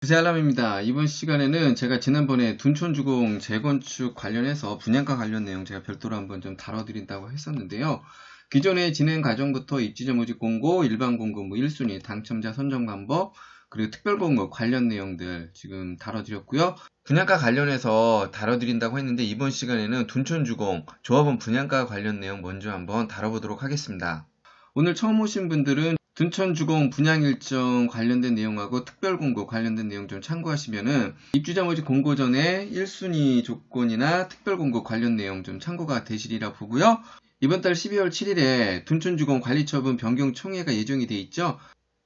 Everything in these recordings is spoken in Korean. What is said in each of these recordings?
부세알람입니다. 이번 시간에는 제가 지난번에 둔촌주공 재건축 관련해서 분양가 관련 내용 제가 별도로 한번 좀 다뤄드린다고 했었는데요. 기존의 진행 과정부터 입주자 모집 공고, 일반 공고, 1순위, 당첨자 선정 방법, 그리고 특별 공고 관련 내용들 지금 다뤄드렸고요. 분양가 관련해서 다뤄드린다고 했는데 이번 시간에는 둔촌주공 조합원 분양가 관련 내용 먼저 한번 다뤄보도록 하겠습니다. 오늘 처음 오신 분들은 둔촌주공 분양 일정 관련된 내용하고 특별공고 관련된 내용 좀 참고하시면은 입주자 모집 공고 전에 1순위 조건이나 특별공고 관련 내용 좀 참고가 되시리라 보고요. 이번 달 12월 7일에 둔촌주공 관리처분 변경 총회가 예정이 돼 있죠.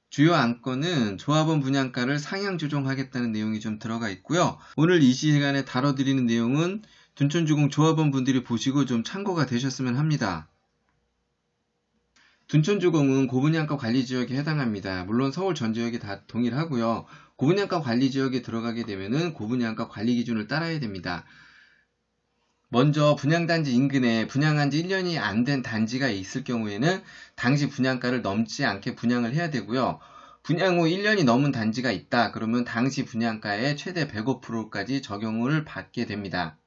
주요 안건은 조합원 분양가를 상향 조정하겠다는 내용이 좀 들어가 있고요. 오늘 이 시간에 다뤄드리는 내용은 둔촌주공 조합원 분들이 보시고 좀 참고가 되셨으면 합니다. 둔촌주공은 고분양가 관리지역에 해당합니다. 물론 서울 전 지역이 다 동일하고요. 고분양가 관리지역에 들어가게 되면은 고분양가 관리 기준을 따라야 됩니다. 먼저 분양단지 인근에 분양한 지 1년이 안 된 단지가 있을 경우에는 당시 분양가를 넘지 않게 분양을 해야 되고요. 분양 후 1년이 넘은 단지가 있다. 그러면 당시 분양가의 최대 105%까지 적용을 받게 됩니다.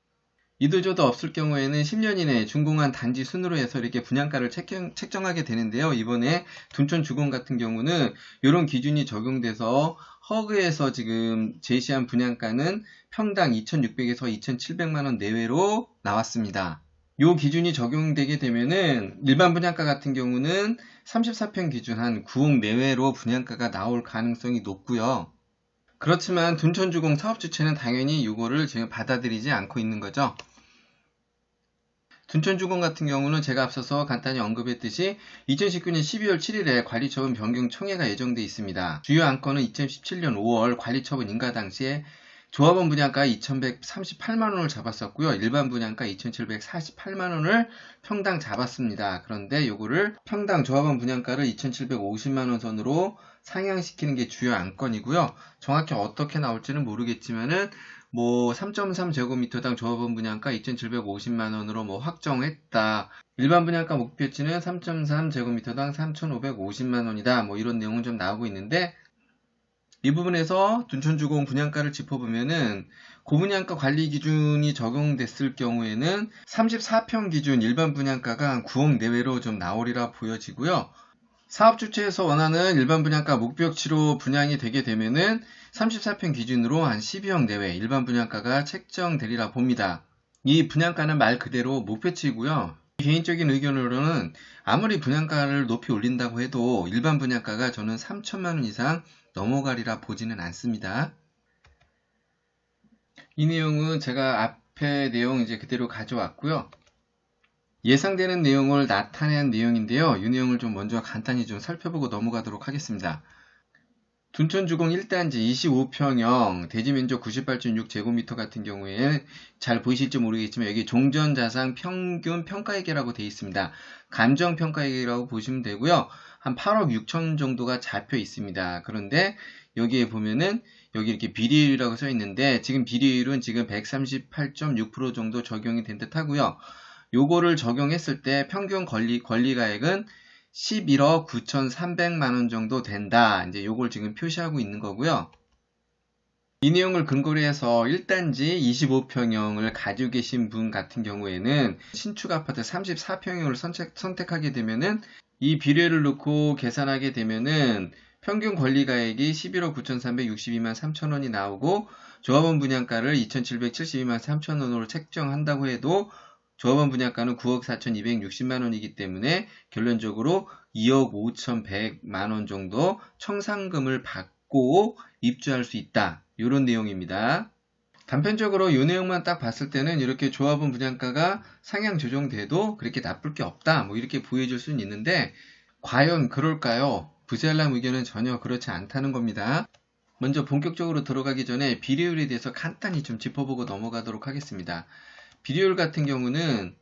이도저도 없을 경우에는 10년 이내 준공한 단지 순으로 해서 이렇게 분양가를 책정하게 되는데요. 이번에 둔촌주공 같은 경우는 이런 기준이 적용돼서 허그에서 지금 제시한 분양가는 평당 2,600에서 2,700만원 내외로 나왔습니다. 이 기준이 적용되게 되면은 일반 분양가 같은 경우는 34평 기준 한 9억 내외로 분양가가 나올 가능성이 높고요. 그렇지만 둔촌주공 사업주체는 당연히 이거를 지금 받아들이지 않고 있는 거죠. 둔촌주공 같은 경우는 제가 앞서서 간단히 언급했듯이 2019년 12월 7일에 관리처분 변경 총회가 예정돼 있습니다. 주요 안건은 2017년 5월 관리처분 인가 당시에 조합원 분양가 2,138만원을 잡았었고요. 일반 분양가 2,748만원을 평당 잡았습니다. 그런데 요거를 평당 조합원 분양가를 2,750만원 선으로 상향시키는 게 주요 안건이고요. 정확히 어떻게 나올지는 모르겠지만은 3.3제곱미터당 조합원 분양가 2,750만원으로 확정했다. 일반 분양가 목표치는 3.3제곱미터당 3,550만원이다. 이런 내용은 좀 나오고 있는데 이 부분에서 둔촌주공 분양가를 짚어보면은 고분양가 관리 기준이 적용됐을 경우에는 34평 기준 일반 분양가가 한 9억 내외로 좀 나오리라 보여지고요. 사업 주체에서 원하는 일반 분양가 목표치로 분양이 되게 되면은 34평 기준으로 한 12억 내외 일반 분양가가 책정되리라 봅니다. 이 분양가는 말 그대로 목표치이고요. 개인적인 의견으로는 아무리 분양가를 높이 올린다고 해도 일반 분양가가 저는 3천만원 이상 넘어가리라 보지는 않습니다. 이 내용은 제가 앞에 내용 이제 그대로 가져왔고요. 예상되는 내용을 나타낸 내용인데요. 이 내용을 좀 먼저 간단히 좀 살펴보고 넘어가도록 하겠습니다. 둔촌주공 1단지 25평형 대지면적 98.6제곱미터 같은 경우에 잘 보이실지 모르겠지만 여기 종전자산 평균 평가액이라고 되어 있습니다. 감정평가액이라고 보시면 되고요. 한 8억 6천 정도가 잡혀 있습니다. 그런데 여기에 보면은 여기 이렇게 비리율이라고 써 있는데 지금 비리율은 지금 138.6% 정도 적용이 된 듯 하고요. 요거를 적용했을 때 평균 권리가액은 11억 9,300만원 정도 된다. 이제 요걸 지금 표시하고 있는 거고요. 이 내용을 근거로 해서 1단지 25평형을 가지고 계신 분 같은 경우에는 신축 아파트 34평형을 선택하게 되면은 이 비례를 놓고 계산하게 되면은 평균 권리가액이 11억 9,362만 3천원이 나오고 조합원 분양가를 2,772만 3천원으로 책정한다고 해도 조합원 분양가는 9억 4,260만원이기 때문에 결론적으로 2억 5,100만원 정도 청산금을 받고 입주할 수 있다. 이런 내용입니다. 단편적으로 이 내용만 딱 봤을 때는 이렇게 조합원 분양가가 상향 조정돼도 그렇게 나쁠 게 없다. 이렇게 보여질 수는 있는데 과연 그럴까요? 부세알람 의견은 전혀 그렇지 않다는 겁니다. 먼저 본격적으로 들어가기 전에 비례율에 대해서 간단히 좀 짚어보고 넘어가도록 하겠습니다. 비례율 같은 경우는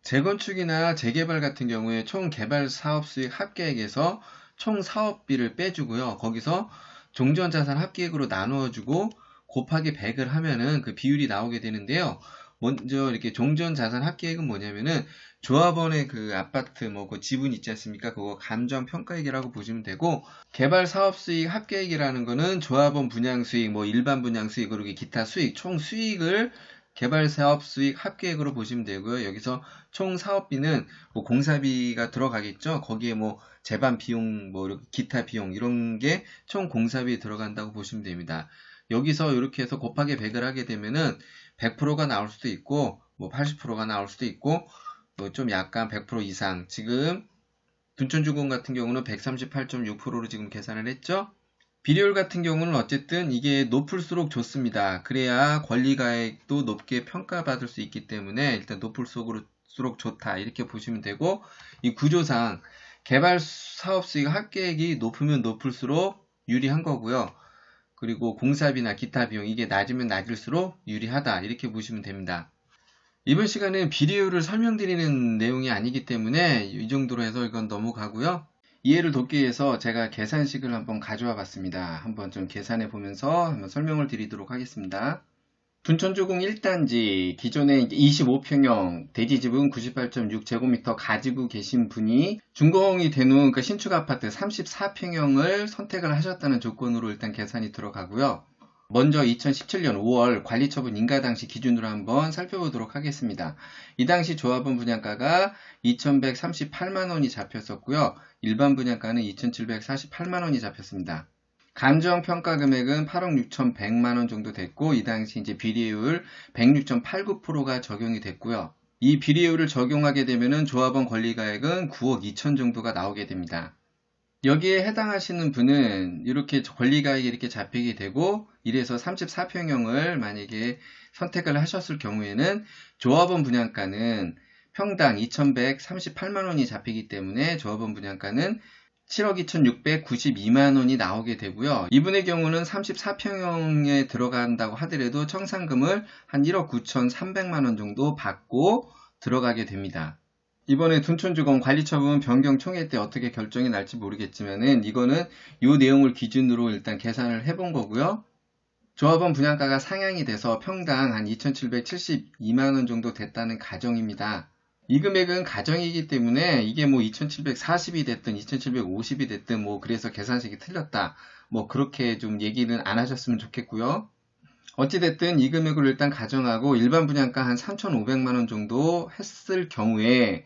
재건축이나 재개발 같은 경우에 총 개발 사업 수익 합계액에서 총 사업비를 빼주고요. 거기서 종전자산 합계액으로 나누어주고 곱하기 100을 하면은 그 비율이 나오게 되는데요. 먼저 이렇게 종전자산 합계액은 뭐냐면은 조합원의 그 아파트 뭐 그 지분 있지 않습니까? 그거 감정평가액이라고 보시면 되고, 개발사업수익 합계액이라는 거는 조합원 분양수익, 뭐 일반 분양수익, 그리고 기타 수익, 총 수익을 개발사업수익 합계액으로 보시면 되고요. 여기서 총 사업비는 뭐 공사비가 들어가겠죠. 거기에 뭐 제반 비용, 뭐 기타 비용 이런 게 총 공사비에 들어간다고 보시면 됩니다. 여기서 이렇게 해서 곱하기 100을 하게 되면은 100%가 나올 수도 있고 뭐 80%가 나올 수도 있고 뭐 좀 약간 100% 이상, 지금 둔촌주공 같은 경우는 138.6%로 지금 계산을 했죠. 비례율 같은 경우는 어쨌든 이게 높을수록 좋습니다. 그래야 권리가액도 높게 평가받을 수 있기 때문에 일단 높을수록 좋다 이렇게 보시면 되고, 이 구조상 개발 사업 수익 합계액이 높으면 높을수록 유리한 거고요. 그리고 공사비나 기타 비용 이게 낮으면 낮을수록 유리하다 이렇게 보시면 됩니다. 이번 시간은 비례율을 설명드리는 내용이 아니기 때문에 이 정도로 해서 이건 넘어가고요. 이해를 돕기 위해서 제가 계산식을 한번 가져와 봤습니다. 한번 좀 계산해 보면서 한번 설명을 드리도록 하겠습니다. 둔촌주공 1단지 기존에 25평형 대지집은 98.6제곱미터 가지고 계신 분이 준공이 된 후 그러니까 신축 아파트 34평형을 선택을 하셨다는 조건으로 일단 계산이 들어가고요. 먼저 2017년 5월 관리처분 인가 당시 기준으로 한번 살펴보도록 하겠습니다. 이 당시 조합원 분양가가 2,138만원이 잡혔었고요. 일반 분양가는 2,748만원이 잡혔습니다. 감정평가 금액은 8억 6,100만원 정도 됐고, 이 당시 이제 비례율 106.89%가 적용이 됐고요. 이 비례율을 적용하게 되면은 조합원 권리가액은 9억 2천 정도가 나오게 됩니다. 여기에 해당하시는 분은 이렇게 권리가액이 이렇게 잡히게 되고, 이래서 34평형을 만약에 선택을 하셨을 경우에는 조합원 분양가는 평당 2,138만원이 잡히기 때문에 조합원 분양가는 7억 2,692만원이 나오게 되고요. 이분의 경우는 34평형에 들어간다고 하더라도 청산금을 한 1억 9,300만원 정도 받고 들어가게 됩니다. 이번에 둔촌주공 관리처분 변경 총회 때 어떻게 결정이 날지 모르겠지만은 이거는 이 내용을 기준으로 일단 계산을 해본 거고요. 조합원 분양가가 상향이 돼서 평당 한 2,772만원 정도 됐다는 가정입니다. 이 금액은 가정이기 때문에 이게 뭐 2,740이 됐든 2,750이 됐든 뭐 그래서 계산식이 틀렸다 뭐 그렇게 좀 얘기는 안 하셨으면 좋겠고요. 어찌됐든 이 금액을 일단 가정하고 일반 분양가 한 3,500만원 정도 했을 경우에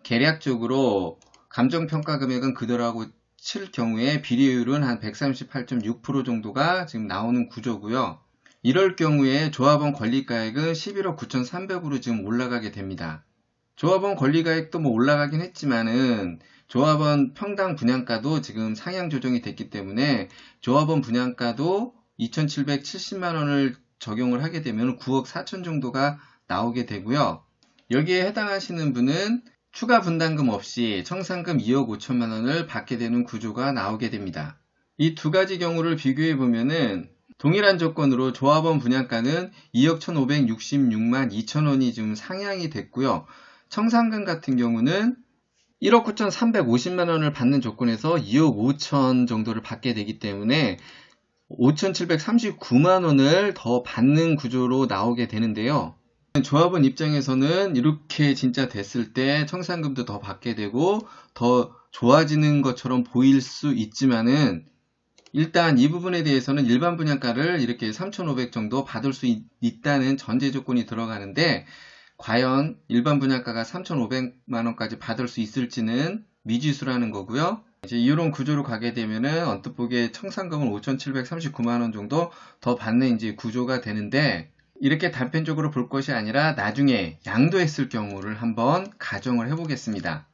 계략적으로 감정평가 금액은 그대로하고 칠 경우에 비례율은 한 138.6% 정도가 지금 나오는 구조고요. 이럴 경우에 조합원 권리가액은 11억 9,300으로 지금 올라가게 됩니다. 조합원 권리가액도 뭐 올라가긴 했지만은 조합원 평당 분양가도 지금 상향 조정이 됐기 때문에 조합원 분양가도 2,770만원을 적용을 하게 되면 9억 4천 정도가 나오게 되고요. 여기에 해당하시는 분은 추가 분담금 없이 청산금 2억 5천만원을 받게 되는 구조가 나오게 됩니다. 이 두 가지 경우를 비교해 보면은 동일한 조건으로 조합원 분양가는 2억 1,566만 2천원이 지금 상향이 됐고요. 청산금 같은 경우는 1억 9,350만원을 받는 조건에서 2억 5천 정도를 받게 되기 때문에 5,739만원을 더 받는 구조로 나오게 되는데요. 조합원 입장에서는 이렇게 진짜 됐을 때 청산금도 더 받게 되고 더 좋아지는 것처럼 보일 수 있지만은 일단 이 부분에 대해서는 일반 분양가를 이렇게 3,500 정도 받을 수 있다는 전제 조건이 들어가는데 과연 일반 분양가가 3,500만원까지 받을 수 있을지는 미지수라는 거고요. 이제 이런 구조로 가게 되면은 언뜻 보기에 청산금은 5,739만원 정도 더 받는 이제 구조가 되는데, 이렇게 단편적으로 볼 것이 아니라 나중에 양도했을 경우를 한번 가정을 해보겠습니다.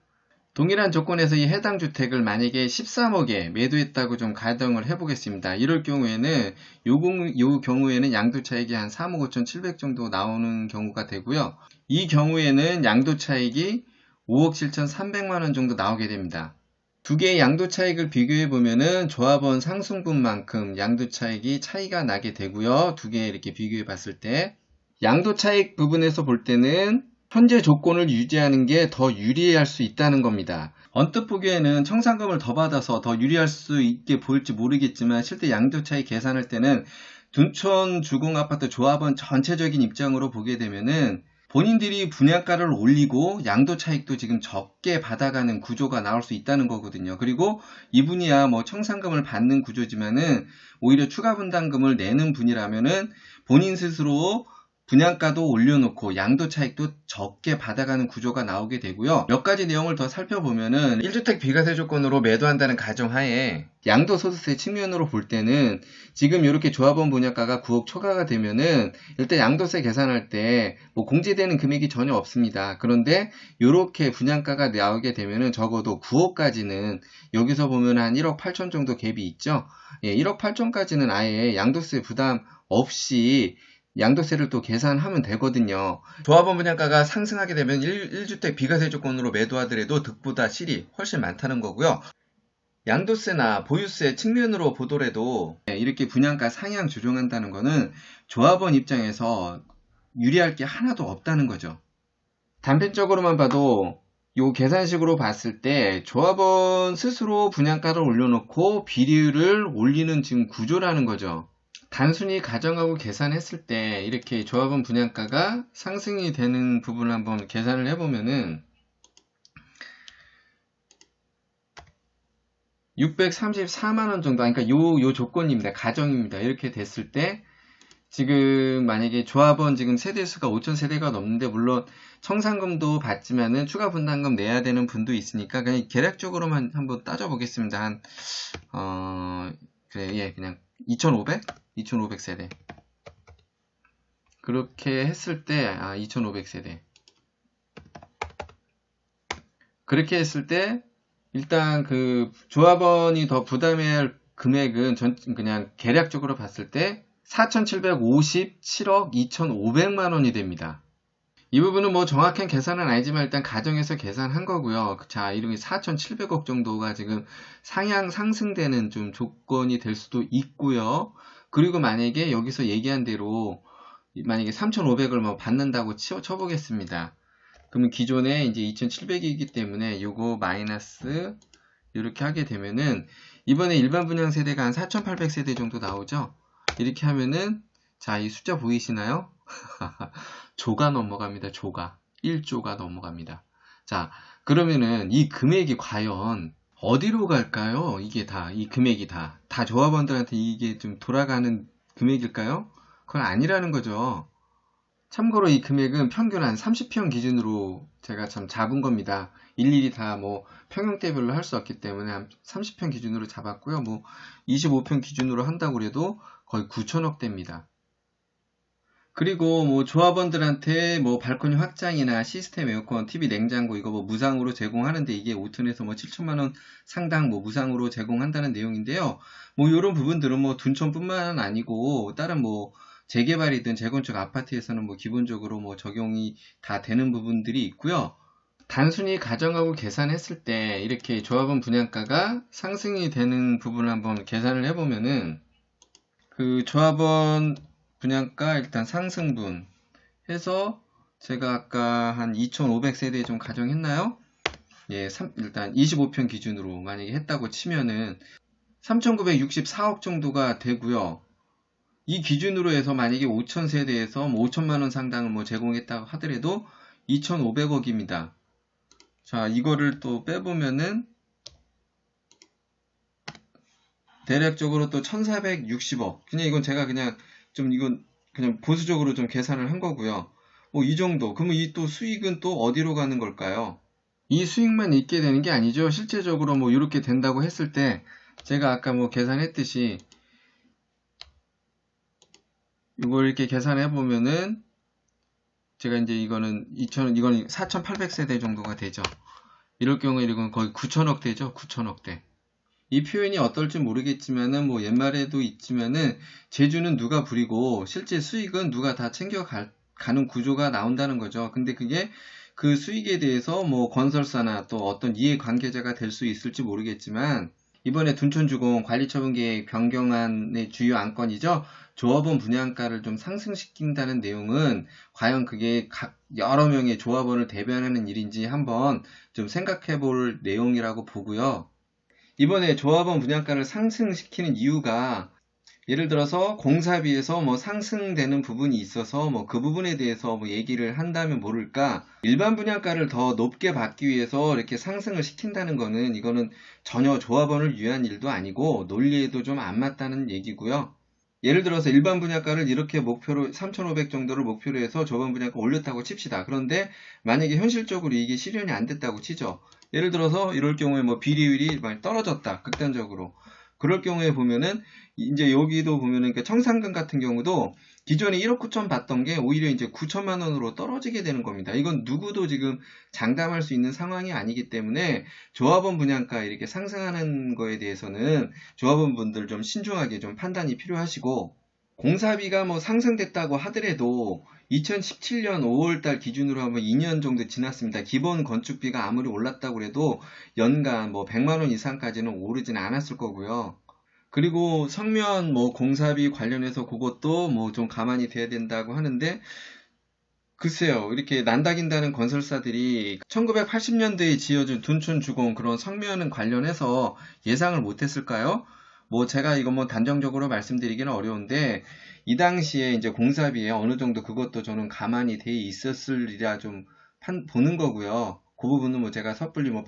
동일한 조건에서 이 해당 주택을 만약에 13억에 매도했다고 좀 가정을 해보겠습니다. 이럴 경우에는 요 경우에는 양도차익이 한 3억 5,700 정도 나오는 경우가 되고요. 이 경우에는 양도차익이 5억 7,300만원 정도 나오게 됩니다. 두 개의 양도차익을 비교해 보면은 조합원 상승분만큼 양도차익이 차이가 나게 되고요. 두 개 이렇게 비교해 봤을 때 양도차익 부분에서 볼 때는 현재 조건을 유지하는 게 더 유리할 수 있다는 겁니다. 언뜻 보기에는 청산금을 더 받아서 더 유리할 수 있게 보일지 모르겠지만 실제 양도차익 계산할 때는 둔촌 주공아파트 조합원 전체적인 입장으로 보게 되면은 본인들이 분양가를 올리고 양도 차익도 지금 적게 받아가는 구조가 나올 수 있다는 거거든요. 그리고 이분이야 뭐 청산금을 받는 구조지만은 오히려 추가 분담금을 내는 분이라면은 본인 스스로 분양가도 올려놓고 양도 차익도 적게 받아가는 구조가 나오게 되고요. 몇 가지 내용을 더 살펴보면은 1주택 비과세 조건으로 매도한다는 가정하에 양도소득세 측면으로 볼 때는 지금 이렇게 조합원 분양가가 9억 초과가 되면은 일단 양도세 계산할 때 뭐 공제되는 금액이 전혀 없습니다. 그런데 이렇게 분양가가 나오게 되면은 적어도 9억까지는 여기서 보면 한 1억 8천 정도 갭이 있죠. 예, 1억 8천까지는 아예 양도세 부담 없이 양도세를 또 계산하면 되거든요. 조합원 분양가가 상승하게 되면 1주택 비과세 조건으로 매도하더라도 득보다 실이 훨씬 많다는 거고요. 양도세나 보유세 측면으로 보더라도 이렇게 분양가 상향 조정한다는 거는 조합원 입장에서 유리할 게 하나도 없다는 거죠. 단편적으로만 봐도 요 계산식으로 봤을 때 조합원 스스로 분양가를 올려놓고 비율을 올리는 지금 구조라는 거죠. 단순히 가정하고 계산했을 때 이렇게 조합원 분양가가 상승이 되는 부분을 한번 계산을 해보면은 634만원 정도, 그러니까 요 조건입니다. 가정입니다. 이렇게 됐을 때 지금 만약에 조합원 지금 세대수가 5,000세대가 넘는데 물론 청산금도 받지만은 추가 분담금 내야 되는 분도 있으니까 그냥 계략적으로만 한번 따져보겠습니다. 그래, 예, 그냥 2,500세대. 그렇게 했을 때, 2,500세대. 그렇게 했을 때, 일단 그 조합원이 더 부담해야 할 금액은 그냥 계략적으로 봤을 때 4,757억 2,500만원이 됩니다. 이 부분은 뭐 정확한 계산은 아니지만 일단 가정에서 계산한 거고요. 자, 이름이 4,700억 정도가 지금 상승되는 좀 조건이 될 수도 있고요. 그리고 만약에 여기서 얘기한 대로 만약에 3,500을 뭐 받는다고 쳐보겠습니다. 그러면 기존에 이제 2,700이기 때문에 요거 마이너스 이렇게 하게 되면은 이번에 일반 분양 세대가 한 4,800세대 정도 나오죠. 이렇게 하면은 자, 이 숫자 보이시나요? 조가 넘어갑니다. 조가 1조가 넘어갑니다. 자, 그러면은 이 금액이 과연 어디로 갈까요? 이게 이 금액이 다 조합원들한테 이게 좀 돌아가는 금액일까요? 그건 아니라는 거죠. 참고로 이 금액은 평균 한 30평 기준으로 제가 참 잡은 겁니다. 일일이 다 뭐 평형대별로 할 수 없기 때문에 한 30평 기준으로 잡았고요. 뭐 25평 기준으로 한다고 해도 거의 9천억 대입니다. 그리고 뭐 조합원들한테 뭐 발코니 확장이나 시스템 에어컨, TV, 냉장고 이거 뭐 무상으로 제공하는데 이게 5톤에서 뭐 7천만 원 상당 뭐 무상으로 제공한다는 내용인데요. 뭐 이런 부분들은 뭐 둔촌뿐만 아니고 다른 뭐 재개발이든 재건축 아파트에서는 뭐 기본적으로 뭐 적용이 다 되는 부분들이 있고요. 단순히 가정하고 계산했을 때 이렇게 조합원 분양가가 상승이 되는 부분을 한번 계산을 해보면은 그 조합원 분양가 일단 상승분 해서 제가 아까 한 2,500세대 좀 가정했나요? 예, 일단 25평 기준으로 만약에 했다고 치면은 3,964억 정도가 되고요. 이 기준으로 해서 만약에 5,000세대에서 뭐 5천만원 상당을 뭐 제공했다고 하더라도 2,500억입니다. 자, 이거를 또 빼보면은 대략적으로 또 1,460억. 그냥 이건 제가 이건 그냥 보수적으로 좀 계산을 한 거고요. 뭐 이 정도. 그러면 이 또 수익은 또 어디로 가는 걸까요? 이 수익만 있게 되는 게 아니죠. 실제적으로 뭐 이렇게 된다고 했을 때 제가 아까 뭐 계산했듯이 이걸 이렇게 계산해 보면은 제가 이제 이건 4,800세대 정도가 되죠. 이럴 경우에 이건 거의 9천억 대죠. 9천억 대. 이 표현이 어떨지 모르겠지만은 뭐 옛말에도 있지만은 재주는 누가 부리고 실제 수익은 누가 다 챙겨가는 구조가 나온다는 거죠. 근데 그게 그 수익에 대해서 뭐 건설사나 또 어떤 이해관계자가 될 수 있을지 모르겠지만 이번에 둔촌주공 관리처분계획 변경안의 주요 안건이죠. 조합원 분양가를 좀 상승시킨다는 내용은 과연 그게 여러 명의 조합원을 대변하는 일인지 한번 좀 생각해 볼 내용이라고 보고요. 이번에 조합원 분양가를 상승시키는 이유가 예를 들어서 공사비에서 뭐 상승되는 부분이 있어서 뭐 그 부분에 대해서 뭐 얘기를 한다면 모를까, 일반 분양가를 더 높게 받기 위해서 이렇게 상승을 시킨다는 거는 이거는 전혀 조합원을 위한 일도 아니고 논리에도 좀 안 맞다는 얘기고요. 예를 들어서 일반 분양가를 이렇게 목표로 3,500 정도를 목표로 해서 조합원 분양가 올렸다고 칩시다. 그런데 만약에 현실적으로 이게 실현이 안 됐다고 치죠. 예를 들어서 이럴 경우에 뭐 비리율이 많이 떨어졌다, 극단적으로. 그럴 경우에 보면은 이제 여기도 보면은 그러니까 청산금 같은 경우도 기존에 1억 9천 받던 게 오히려 이제 9천만 원으로 떨어지게 되는 겁니다. 이건 누구도 지금 장담할 수 있는 상황이 아니기 때문에 조합원 분양가 이렇게 상승하는 거에 대해서는 조합원 분들 좀 신중하게 좀 판단이 필요하시고, 공사비가 뭐 상승됐다고 하더라도 2017년 5월달 기준으로 하면 2년 정도 지났습니다. 기본 건축비가 아무리 올랐다고 해도 연간 뭐 100만 원 이상까지는 오르지는 않았을 거고요. 그리고 성면 뭐 공사비 관련해서 그것도 뭐 좀 가만히 돼야 된다고 하는데, 글쎄요, 이렇게 난다긴다는 건설사들이 1980년대에 지어준 둔촌주공 그런 성면 관련해서 예상을 못했을까요? 뭐 제가 이거 뭐 단정적으로 말씀드리기는 어려운데, 이 당시에 이제 공사비에 어느 정도 그것도 저는 가만히 돼 있었으리라 좀 보는 거고요. 그 부분은 뭐 제가 섣불리 뭐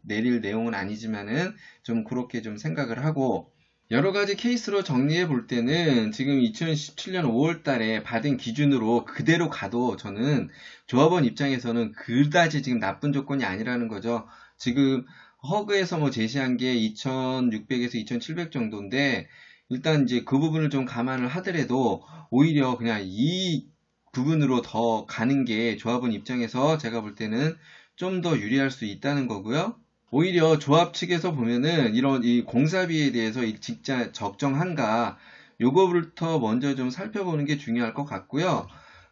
내릴 내용은 아니지만은 좀 그렇게 좀 생각을 하고, 여러 가지 케이스로 정리해 볼 때는 지금 2017년 5월 달에 받은 기준으로 그대로 가도 저는 조합원 입장에서는 그다지 지금 나쁜 조건이 아니라는 거죠. 지금 허그에서 뭐 제시한 게 2,600에서 2,700 정도인데, 일단 이제 그 부분을 좀 감안을 하더라도 오히려 그냥 이 부분으로 더 가는 게 조합원 입장에서 제가 볼 때는 좀 더 유리할 수 있다는 거고요. 오히려 조합 측에서 보면은 이런 이 공사비에 대해서 진짜 적정한가, 요거부터 먼저 좀 살펴보는 게 중요할 것 같고요.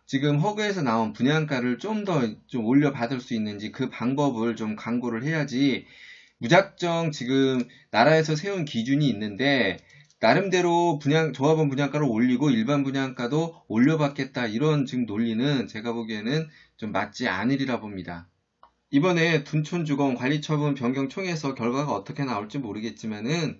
지금 허그에서 나온 분양가를 좀 더 좀 올려받을 수 있는지 그 방법을 좀 강구를 해야지, 무작정 지금 나라에서 세운 기준이 있는데 나름대로 조합원 분양가를 올리고 일반 분양가도 올려받겠다, 이런 지금 논리는 제가 보기에는 좀 맞지 않으리라 봅니다. 이번에 둔촌주공 관리처분 변경 총회에서 결과가 어떻게 나올지 모르겠지만은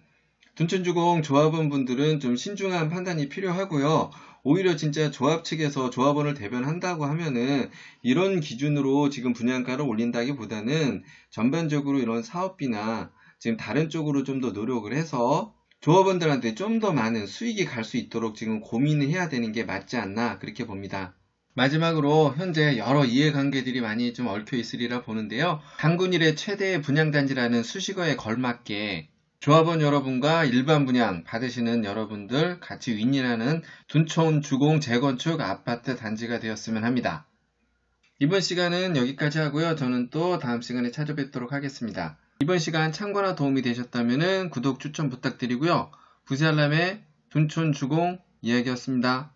둔촌주공 조합원 분들은 좀 신중한 판단이 필요하고요. 오히려 진짜 조합 측에서 조합원을 대변한다고 하면은 이런 기준으로 지금 분양가를 올린다기보다는 전반적으로 이런 사업비나 지금 다른 쪽으로 좀 더 노력을 해서 조합원들한테 좀 더 많은 수익이 갈 수 있도록 지금 고민을 해야 되는 게 맞지 않나, 그렇게 봅니다. 마지막으로 현재 여러 이해관계들이 많이 좀 얽혀 있으리라 보는데요. 당군일의 최대 분양단지라는 수식어에 걸맞게 조합원 여러분과 일반 분양 받으시는 여러분들 같이 윈윈하는 둔촌 주공 재건축 아파트 단지가 되었으면 합니다. 이번 시간은 여기까지 하고요. 저는 또 다음 시간에 찾아뵙도록 하겠습니다. 이번 시간 참고나 도움이 되셨다면 구독 추천 부탁드리고요. 부세 알람의 둔촌 주공 이야기였습니다.